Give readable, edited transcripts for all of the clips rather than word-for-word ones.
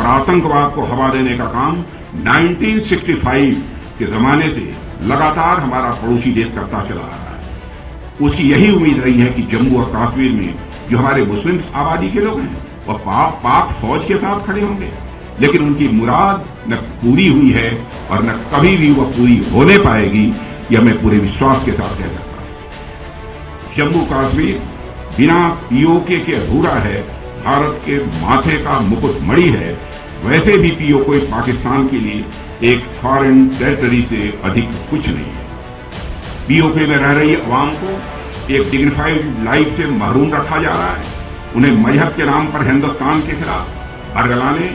और आतंकवाद को हवा देने का काम 1965 के जमाने से लगातार हमारा पड़ोसी देश करता चला आ रहा है। उसकी यही उम्मीद रही है कि जम्मू और कश्मीर में जो हमारे मुस्लिम आबादी के लोग हैं वह पाक फौज के साथ खड़े होंगे, लेकिन उनकी मुराद न पूरी हुई है और न कभी भी वह पूरी होने पाएगी, यह मैं पूरे विश्वास के साथ कह सकता हूं। जम्मू कश्मीर बिना पीओके के अधूरा है, भारत के माथे का मुकुट मणि है। वैसे भी पीओके पाकिस्तान के लिए एक फॉरेन टेरिटरी से अधिक कुछ नहीं है। पीओके में रह रही अवाम को एक डिग्निफाइड लाइफ से महरूम रखा जा रहा है। उन्हें मजहब के नाम पर हिंदुस्तान के खिलाफ बरगलाने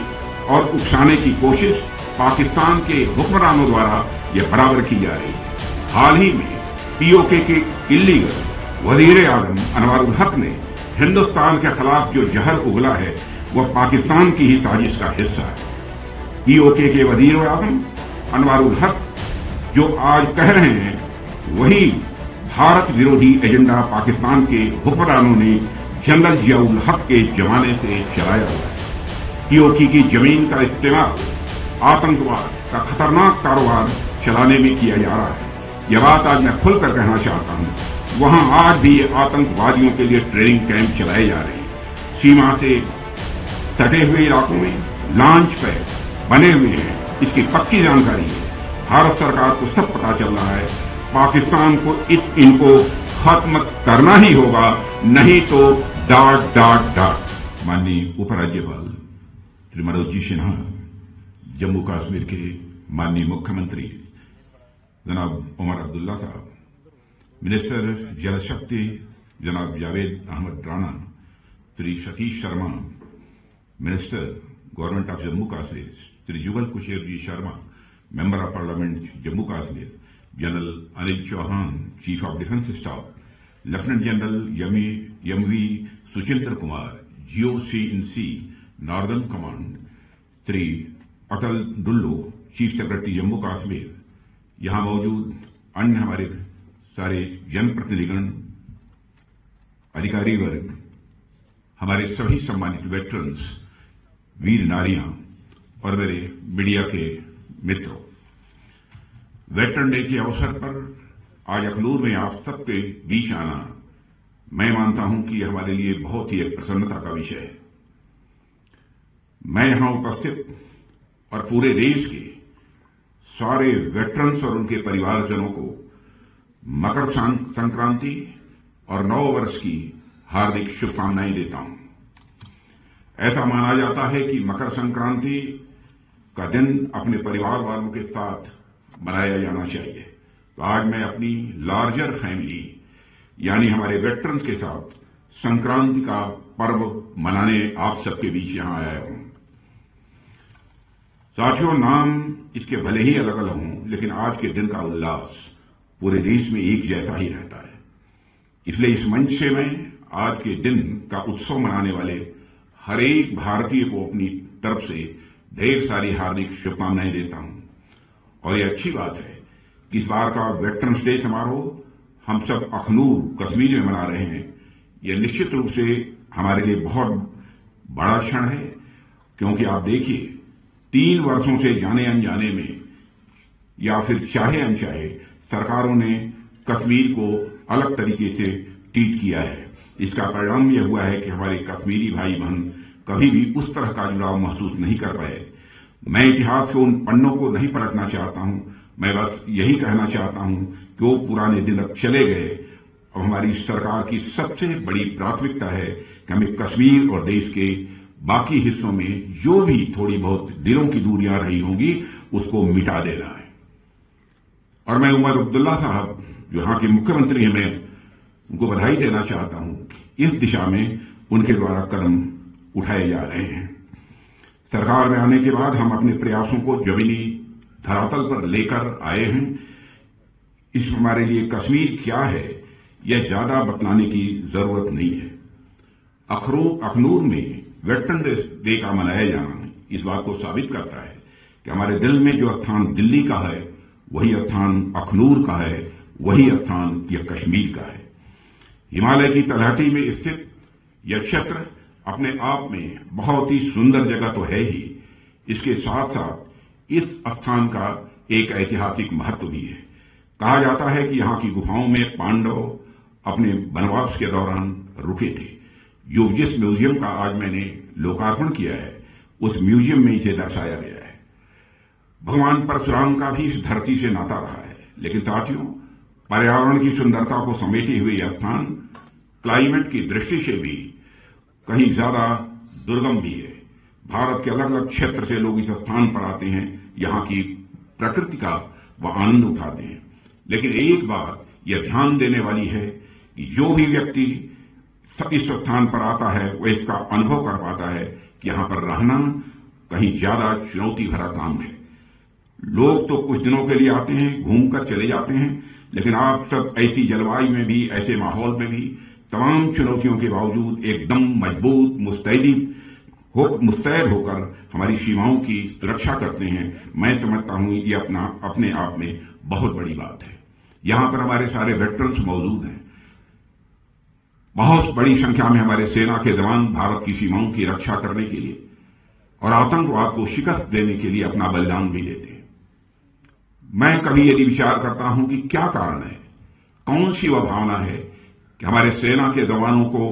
और उकसाने की कोशिश पाकिस्तान के हुक्मरानों द्वारा यह बराबर की जा रही है। हाल ही में पीओके के इल्लीगल वजीर आजम अनवरुल हक ने हिंदुस्तान के खिलाफ जो जहर उगला है वह पाकिस्तान की ही साजिश का हिस्सा है। पीओके के वजीर आजम अनवरुल हक जो आज कह रहे हैं वही भारत विरोधी एजेंडा पाकिस्तान के हुक्मरानों ने जनरल जियाउल हक के जमाने से चलाया हुआ है। पीओके की जमीन का इस्तेमाल आतंकवाद का खतरनाक कारोबार चलाने में किया जा रहा है। यह बात आज मैं खुलकर कहना चाहता हूं। वहां आज भी आतंकवादियों के लिए ट्रेनिंग कैंप चलाए जा रहे हैं। सीमा से सटे हुए इलाकों में लॉन्च पैड बने हुए हैं, इसकी पक्की जानकारी है। भारत सरकार को सब पता चल रहा है। पाकिस्तान को इनको खत्म करना ही होगा, नहीं तो डाट डाट डाट। माननीय उपराज्यपाल श्री मनोज जी सिन्हा, जम्मू कश्मीर के माननीय मुख्यमंत्री जनाब उमर अब्दुल्ला साहब, मिनिस्टर जल शक्ति जनाब Javed Ahmed Rana, Shri Satish Sharma, minister government of Jammu Kashmir Shri Jugal Kishore ji Sharma, member of parliament Jammu Kashmir, general Anil Chauhan, chief of defence staff, lieutenant general M V Suchindra Kumar, GOC-in-C northern command, Shri Atal Dulloo, chief secretary Jammu Kashmir, यहां मौजूद अन्य हमारे सारे जनप्रतिनिधिगण, अधिकारी वर्ग, हमारे सभी सम्मानित वेटरन्स, वीर नारियां और मेरे मीडिया के मित्रों, वेटरन डे के अवसर पर आज अखनूर में आप सबके बीच आना मैं मानता हूं कि हमारे लिए बहुत ही एक प्रसन्नता का विषय है। मैं यहां उपस्थित और पूरे देश के सारे वेटरन्स और उनके परिवारजनों को मकर संक्रांति और नव वर्ष की हार्दिक शुभकामनाएं देता हूं। ऐसा माना जाता है कि मकर संक्रांति का दिन अपने परिवार वालों के साथ मनाया जाना चाहिए। तो आज मैं अपनी लार्जर फैमिली यानी हमारे वेटरन्स के साथ संक्रांति का पर्व मनाने आप सबके बीच यहां आया हूं। साथियों, नाम इसके भले ही अलग अलग हों, लेकिन आज के दिन का उल्लास पूरे देश में एक जैसा ही रहता है। इसलिए इस मंच से मैं आज के दिन का उत्सव मनाने वाले हर एक भारतीय को अपनी तरफ से ढेर सारी हार्दिक शुभकामनाएं देता हूं। और ये अच्छी बात है कि इस बार का वेटरन्स डे समारोह हम सब अखनूर कश्मीर में मना रहे हैं। यह निश्चित रूप से हमारे लिए बहुत बड़ा क्षण है, क्योंकि आप देखिए 3 वर्षों से जाने अनजाने में या फिर चाहे अनचाहे सरकारों ने कश्मीर को अलग तरीके से ट्रीट किया है। इसका परिणाम यह हुआ है कि हमारे कश्मीरी भाई बहन कभी भी उस तरह का जुड़ाव महसूस नहीं कर पाए। मैं इतिहास के उन पन्नों को नहीं पलटना चाहता हूं, मैं बस यही कहना चाहता हूं कि वो पुराने दिन अब चले गए। अब हमारी सरकार की सबसे बड़ी प्राथमिकता है कि हमें कश्मीर और देश के बाकी हिस्सों में जो भी थोड़ी बहुत दिलों की दूरियां रही होंगी उसको मिटा देना है। और मैं उमर अब्दुल्ला साहब जो यहां के मुख्यमंत्री हैं, मैं उनको बधाई देना चाहता हूं। इस दिशा में उनके द्वारा कदम उठाए जा रहे हैं। सरकार में आने के बाद हम अपने प्रयासों को जमीनी धरातल पर लेकर आए हैं। इस हमारे लिए कश्मीर क्या है यह ज्यादा बतलाने की जरूरत नहीं है। अखनूर में वेटरन डे का मनाया जाना इस बात को साबित करता है कि हमारे दिल में जो स्थान दिल्ली का है वही स्थान अखनूर का है, वही स्थान यह कश्मीर का है। हिमालय की तलहटी में स्थित यह क्षेत्र अपने आप में बहुत ही सुंदर जगह तो है ही, इसके साथ साथ इस स्थान का एक ऐतिहासिक महत्व भी है। कहा जाता है कि यहां की गुफाओं में पांडव अपने वनवास के दौरान रुके थे। जो जिस म्यूजियम का आज मैंने लोकार्पण किया है, उस म्यूजियम में इसे दर्शाया गया है। भगवान परशुराम का भी इस धरती से नाता रहा है। लेकिन साथियों, पर्यावरण की सुंदरता को समेटे हुए यह स्थान क्लाइमेट की दृष्टि से भी कहीं ज्यादा दुर्गम भी है। भारत के अलग अलग क्षेत्र से लोग इस स्थान पर आते हैं, यहां की प्रकृति का वह आनंद उठाते हैं। लेकिन एक बात यह ध्यान देने वाली है कि जो भी व्यक्ति इस स्थान पर आता है वह इसका अनुभव कर पाता है कि यहां पर रहना कहीं ज्यादा चुनौती भरा काम है। लोग तो कुछ दिनों के लिए आते हैं, घूमकर चले जाते हैं, लेकिन आप सब ऐसी जलवायु में भी, ऐसे माहौल में भी तमाम चुनौतियों के बावजूद एकदम मजबूत मुस्तैद होकर हमारी सीमाओं की सुरक्षा करते हैं। मैं समझता हूं ये अपने आप में बहुत बड़ी बात है। यहां पर हमारे सारे वेटरन्स मौजूद हैं। बहुत बड़ी संख्या में हमारे सेना के जवान भारत की सीमाओं की रक्षा करने के लिए और आतंकवाद को शिकस्त देने के लिए अपना बलिदान भी देते हैं। मैं कभी यदि विचार करता हूं कि क्या कारण है, कौन सी वह भावना है कि हमारे सेना के जवानों को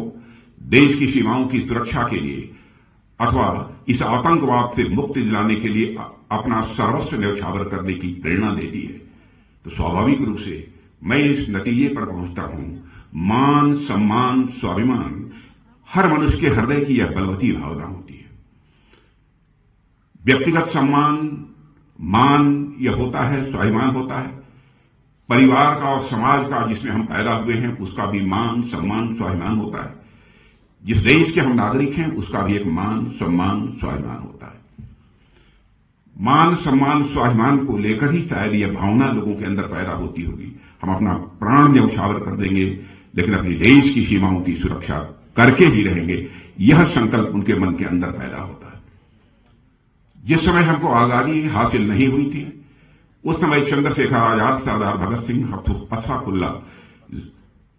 देश की सीमाओं की सुरक्षा के लिए अथवा इस आतंकवाद से मुक्ति दिलाने के लिए अपना सर्वस्व न्यौछावर करने की प्रेरणा देती है, तो स्वाभाविक रूप से मैं इस नतीजे पर पहुंचता हूं, मान, सम्मान, स्वाभिमान हर मनुष्य के हृदय की यह बलवती भावना होती है। व्यक्तिगत सम्मान, मान यह होता है, स्वाभिमान होता है। परिवार का और समाज का जिसमें हम पैदा हुए हैं उसका भी मान, सम्मान, स्वाभिमान होता है। जिस देश के हम नागरिक हैं उसका भी एक मान, सम्मान, स्वाभिमान होता है। मान, सम्मान, स्वाभिमान को लेकर ही शायद यह भावना लोगों के अंदर पैदा होती होगी। हम अपना प्राण न्यौछावर कर देंगे, लेकिन अपने देश की सीमाओं की सुरक्षा करके ही रहेंगे, यह संकल्प उनके मन के अंदर पैदा होता है। जिस समय हमको आजादी हासिल नहीं हुई थी, उस समय चंद्रशेखर आजाद, सरदार भगत सिंह, अशफाकुल्लाह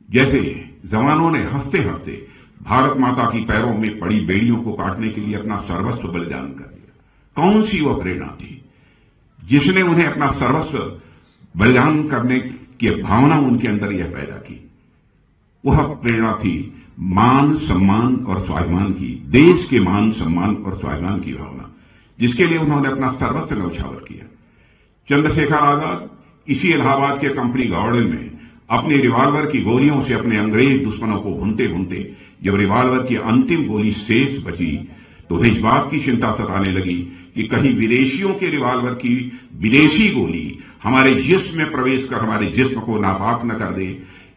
जैसे जवानों ने हंसते हंसते भारत माता की पैरों में पड़ी बेड़ियों को काटने के लिए अपना सर्वस्व बलिदान कर दिया। कौन सी वह प्रेरणा थी जिसने उन्हें अपना सर्वस्व बलिदान करने की भावना उनके अंदर यह पैदा की? वह प्रेरणा थी मान, सम्मान और स्वाभिमान की, देश के मान, सम्मान और स्वाभिमान की भावना, जिसके लिए उन्होंने अपना सर्वस्व न्यौछावर किया। चंद्रशेखर आजाद इसी इलाहाबाद के कंपनी गार्डन में अपने रिवाल्वर की गोलियों से अपने अंग्रेज दुश्मनों को भूनते भूनते जब रिवाल्वर की अंतिम गोली शेष बची तो उन्हें इस बात की चिंता सताने लगी कि कहीं विदेशियों के रिवाल्वर की विदेशी गोली हमारे जिस्म में प्रवेश कर हमारे जिस्म को नापाक न कर दे।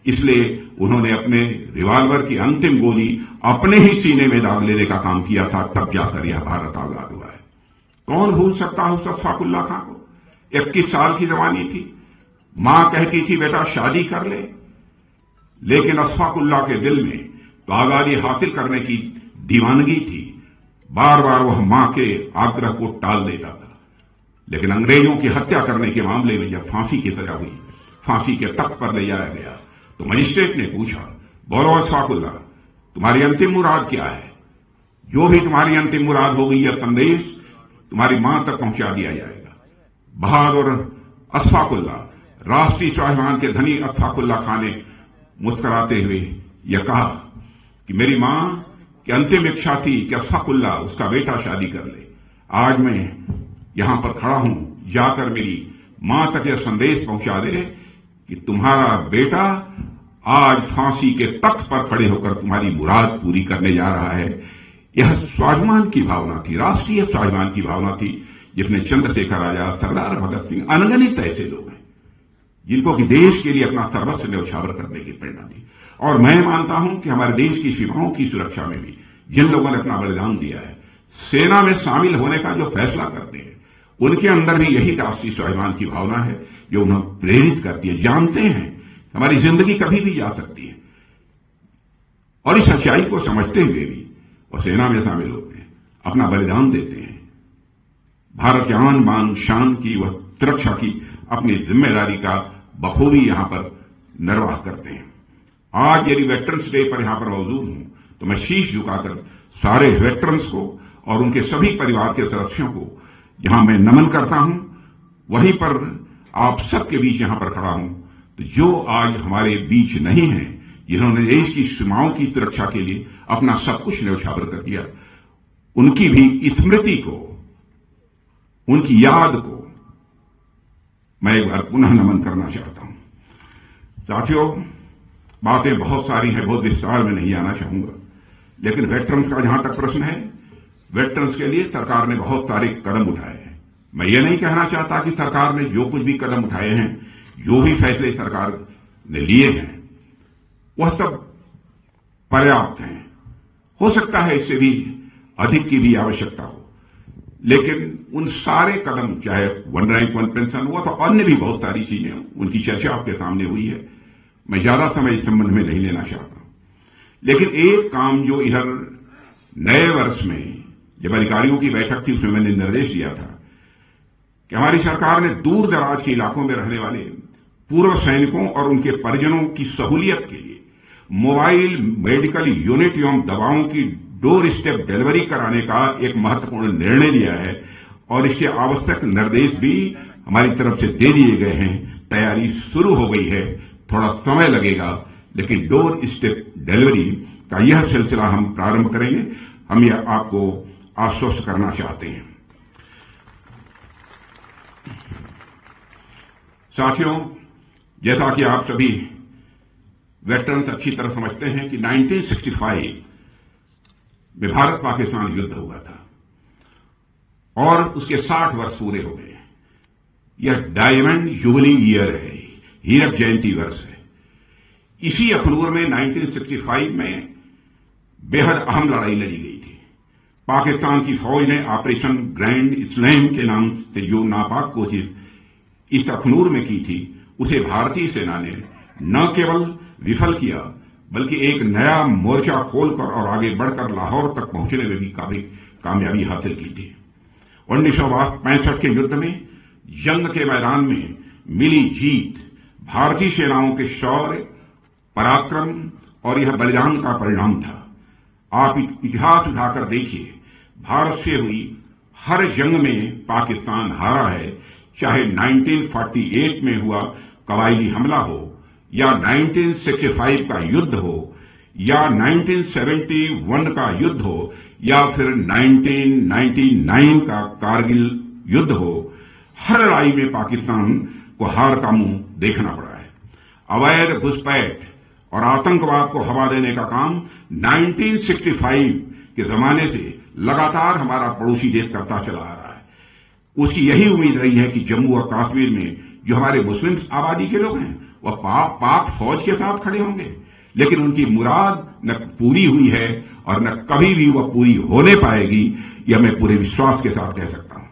इसलिए उन्होंने अपने रिवाल्वर की अंतिम गोली अपने ही सीने में दाग लेने का काम किया था। तब जाकर यह भारत आजाद हुआ है। कौन भूल सकता है उस अशफाकुल्लाह खां को? 21 साल की जवानी थी, मां कहती थी बेटा शादी कर ले, लेकिन अशफाकुल्लाह के दिल में तो आजादी हासिल करने की दीवानगी थी। बार बार वह मां के आग्रह को टाल देता था। लेकिन अंग्रेजों की हत्या करने के मामले में जब फांसी की सजा हुई, फांसी के तख्त पर ले जाया गया, तो मजिस्ट्रेट ने पूछा, बोलो अशफाकुल्लाह, तुम्हारी अंतिम मुराद क्या है? जो भी तुम्हारी अंतिम मुराद होगी, यह संदेश तुम्हारी मां तक पहुंचा दिया जाएगा। बहादुर अशफाकुल्लाह, राष्ट्रीय स्वाभिमान के धनी अशफाकुल्लाह खां ने मुस्कुराते हुए यह कहा कि मेरी मां की अंतिम इच्छा थी कि अशफाकुल्लाह उसका बेटा शादी कर ले। आज मैं यहां पर खड़ा हूं, जाकर मेरी मां तक यह संदेश पहुंचा दे कि तुम्हारा बेटा आज फांसी के तख्त पर खड़े होकर तुम्हारी मुराद पूरी करने जा रहा है। यह स्वाभिमान की भावना थी, राष्ट्रीय स्वाभिमान की भावना थी, जिसने चंद्रशेखर आजाद, सरदार भगत सिंह, अनगिनत ऐसे लोग हैं जिनको कि देश के लिए अपना सर्वस्व न्यौछावर करने की प्रेरणा दी। और मैं मानता हूं कि हमारे देश की सीमाओं की सुरक्षा में भी जिन लोगों ने अपना बलिदान दिया है, सेना में शामिल होने का जो फैसला करते हैं, उनके अंदर भी यही राष्ट्रीय स्वाभिमान की भावना है जो उन्हें प्रेरित करती है। जानते हैं हमारी जिंदगी कभी भी जा सकती है, और इस सच्चाई को समझते हुए भी और सेना में शामिल होते हैं, अपना बलिदान देते हैं, भारत के आन बान शान की व सुरक्षा की अपनी जिम्मेदारी का बखूबी यहां पर निर्वाह करते हैं। आज यदि वेटरन्स डे पर यहां पर मौजूद हूं तो मैं शीश झुकाकर सारे वेटरन्स को और उनके सभी परिवार के सदस्यों को जहां मैं नमन करता हूं, वहीं पर आप सबके बीच यहां पर खड़ा हूं, तो जो आज हमारे बीच नहीं है, जिन्होंने देश की सीमाओं की सुरक्षा के लिए अपना सब कुछ न्यौछावर कर दिया, उनकी भी स्मृति को, उनकी याद को मैं एक बार पुनः नमन करना चाहता हूं। साथियों, बातें बहुत सारी हैं, बहुत विस्तार में नहीं आना चाहूंगा, लेकिन वेटरन्स का जहां तक प्रश्न है, वेटरन्स के लिए सरकार ने बहुत सारे कदम उठाए हैं। मैं ये नहीं कहना चाहता कि सरकार ने जो कुछ भी कदम उठाए हैं, जो भी फैसले सरकार ने लिए हैं, वह सब पर्याप्त हैं। हो सकता है इससे भी अधिक की भी आवश्यकता हो, लेकिन उन सारे कदम, चाहे वन रैंक वन पेंशन हुआ तो अन्य भी बहुत सारी चीजें, उनकी चर्चा आपके सामने हुई है। मैं ज्यादा समय इस संबंध में नहीं लेना चाहता, लेकिन एक काम जो इधर नए वर्ष में जब अधिकारियों की बैठक थी, उसमें मैंने निर्देश दिया था कि हमारी सरकार ने दूर दराज के इलाकों में रहने वाले पूर्व सैनिकों और उनके परिजनों की सहूलियत के लिए मोबाइल मेडिकल यूनिट एवं दवाओं की डोर स्टेप डिलीवरी कराने का एक महत्वपूर्ण निर्णय लिया है, और इसके आवश्यक निर्देश भी हमारी तरफ से दे दिए गए हैं। तैयारी शुरू हो गई है, थोड़ा समय लगेगा, लेकिन डोर स्टेप डिलीवरी का यह सिलसिला हम प्रारंभ करेंगे। हम यह आपको आश्वस्त करना चाहते हैं। साथियों, जैसा कि आप सभी वेटरन्स अच्छी तरह समझते हैं कि 1965 में भारत पाकिस्तान युद्ध हुआ था और उसके 60 वर्ष पूरे हो गए। यह डायमंड जुबली ईयर है, हीरक जयंती वर्ष है। इसी अक्टूबर में 1965 में बेहद अहम लड़ाई लड़ी गई थी। पाकिस्तान की फौज ने ऑपरेशन ग्रैंड स्लैम के नाम से जो नापाक कोशिश इस अखनूर में की थी, उसे भारतीय सेना ने न केवल विफल किया, बल्कि एक नया मोर्चा खोलकर और आगे बढ़कर लाहौर तक पहुंचने में भी काफी कामयाबी हासिल की थी। 1965 के युद्ध में जंग के मैदान में मिली जीत भारतीय सेनाओं के शौर्य, पराक्रम और यह बलिदान का परिणाम था। आप इतिहास उठाकर देखिए, भारत से हुई हर जंग में पाकिस्तान हारा है, चाहे 1948 में हुआ कबायली हमला हो, या 1965 का युद्ध हो, या 1971 का युद्ध हो, या फिर 1999 का कारगिल युद्ध हो। हर लड़ाई में पाकिस्तान को हार का मुंह देखना पड़ा है। अवैध घुसपैठ और आतंकवाद को हवा देने का काम 1965 के जमाने से लगातार हमारा पड़ोसी देश करता चला आ रहा है। उसकी यही उम्मीद रही है कि जम्मू और कश्मीर में जो हमारे मुस्लिम आबादी के लोग हैं, वह पाक फौज के साथ खड़े होंगे, लेकिन उनकी मुराद न पूरी हुई है और न कभी भी वह पूरी होने पाएगी, यह मैं पूरे विश्वास के साथ कह सकता हूं।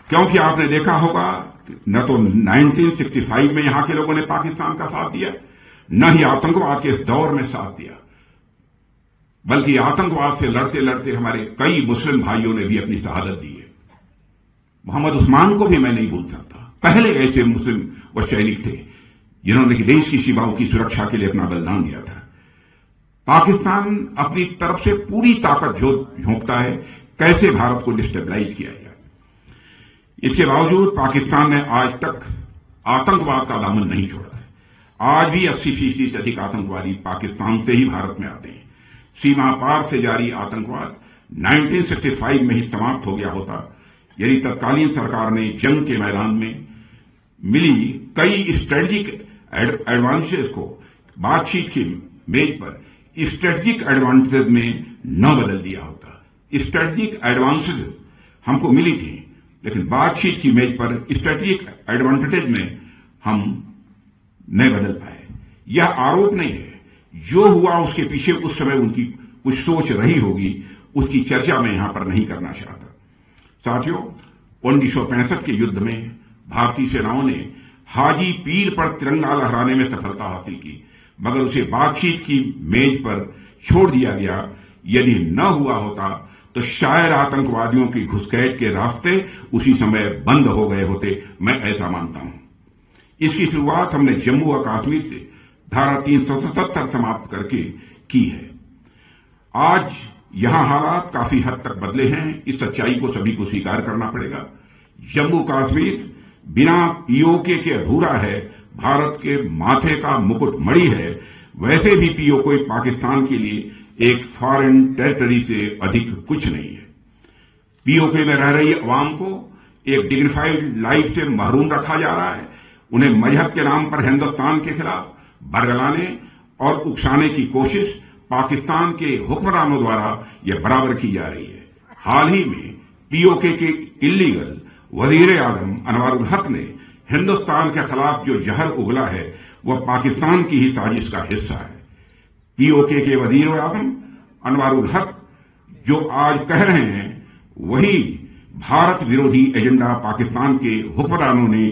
क्योंकि आपने देखा होगा, न तो 1965 में यहां के लोगों ने पाकिस्तान का साथ दिया, न ही आतंकवाद के इस दौर में साथ दिया, बल्कि आतंकवाद से लड़ते लड़ते हमारे कई मुस्लिम भाइयों ने भी अपनी शहादत दी है। मोहम्मद उस्मान को भी मैं नहीं भूल सकता। पहले ऐसे मुस्लिम व सैनिक थे जिन्होंने देश की सीमाओं की सुरक्षा के लिए अपना बलिदान दिया था। पाकिस्तान अपनी तरफ से पूरी ताकत झोंकता है कैसे भारत को डिस्टेबलाइज किया जाए। इसके बावजूद पाकिस्तान ने आज तक आतंकवाद का दामन नहीं छोड़ा है। आज भी 80% से अधिक आतंकवादी पाकिस्तान से ही भारत में आते हैं। सीमा पार से जारी आतंकवाद 1965 में ही समाप्त हो गया होता यदि तत्कालीन सरकार ने जंग के मैदान में मिली कई स्ट्रेटेजिक एडवांटेज को बातचीत की मेज पर स्ट्रेटेजिक एडवांटेज में न बदल दिया होता। स्ट्रेटेजिक एडवांटेज हमको मिली थी, लेकिन बातचीत की मेज पर स्ट्रेटेजिक एडवांटेज में हम नहीं बदल पाए। यह आरोप नहीं है, जो हुआ उसके पीछे उस समय उनकी कुछ सोच रही होगी, उसकी चर्चा मैं यहां पर नहीं करना चाहता। साथियों, 1965 के युद्ध में भारतीय सेनाओं ने हाजी पीर पर तिरंगा लहराने में सफलता हासिल की, मगर उसे बातचीत की मेज पर छोड़ दिया गया। यदि न हुआ होता तो शायद आतंकवादियों की घुसपैठ के रास्ते उसी समय बंद हो गए होते, मैं ऐसा मानता हूं। इसकी शुरुआत हमने जम्मू और कश्मीर से धारा 377 समाप्त करके की है। आज यहां हालात काफी हद तक बदले हैं। इस सच्चाई को सभी को स्वीकार करना पड़ेगा। जम्मू कश्मीर बिना पीओके के अधूरा है, भारत के माथे का मुकुट मणि है। वैसे भी पीओके पाकिस्तान के लिए एक फॉरेन टेरिटरी से अधिक कुछ नहीं है। पीओके में रह रही अवाम को एक डिग्निफाइड लाइफ से महरूम रखा जा रहा है। उन्हें मजहब के नाम पर हिंदुस्तान के खिलाफ बरगलाने और उकसाने की कोशिश पाकिस्तान के हुक्मरानों द्वारा यह बराबर की जा रही है। हाल ही में पीओके के इल्लीगल वजीर आजम अनवारुल हक ने हिंदुस्तान के खिलाफ जो जहर उगला है वह पाकिस्तान की ही साजिश का हिस्सा है। पीओके के वजीर आजम अनवारुल हक जो आज कह रहे हैं वही भारत विरोधी एजेंडा पाकिस्तान के हुक्मरानों ने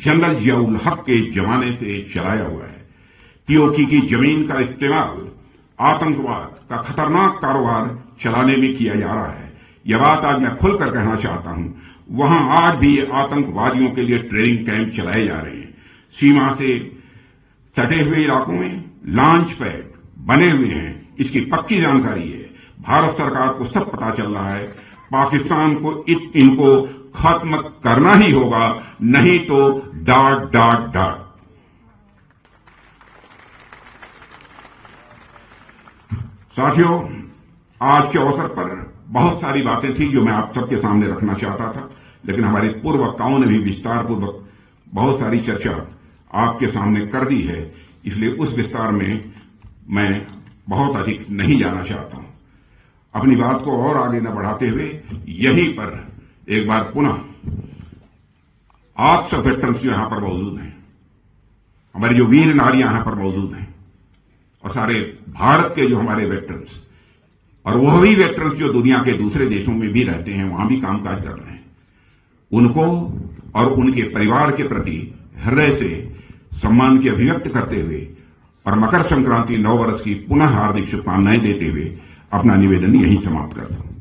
जनरल जियाउल हक के जमाने से चलाया हुआ है। पीओके की जमीन का इस्तेमाल आतंकवाद का खतरनाक कारोबार चलाने में किया जा रहा है। यह बात आज मैं खुलकर कहना चाहता हूं। वहां आज भी आतंकवादियों के लिए ट्रेनिंग कैंप चलाए जा रहे हैं। सीमा से सटे हुए इलाकों में लॉन्च पैड बने हुए हैं, इसकी पक्की जानकारी है। भारत सरकार को सब पता चल रहा है। पाकिस्तान को इनको खत्म करना ही होगा, नहीं तो डाट डाट डाट। साथियों, आज के अवसर पर बहुत सारी बातें थी जो मैं आप सबके सामने रखना चाहता था, लेकिन हमारे पूर्व वक्ताओं ने भी विस्तार पूर्वक बहुत सारी चर्चा आपके सामने कर दी है, इसलिए उस विस्तार में मैं बहुत अधिक नहीं जाना चाहता हूं। अपनी बात को और आगे न बढ़ाते हुए यहीं पर एक बार पुनः आप सब वेटरन्स जो यहां पर मौजूद हैं, हमारी जो वीर नारियां यहां पर मौजूद हैं और सारे भारत के जो हमारे वेटरन्स और वह भी वेटरन्स जो दुनिया के दूसरे देशों में भी रहते हैं, वहां भी कामकाज कर रहे हैं, उनको और उनके परिवार के प्रति हृदय से सम्मान की अभिव्यक्ति करते हुए और मकर संक्रांति नव वर्ष की पुनः हार्दिक शुभकामनाएं देते हुए अपना निवेदन यहीं समाप्त करता हूं।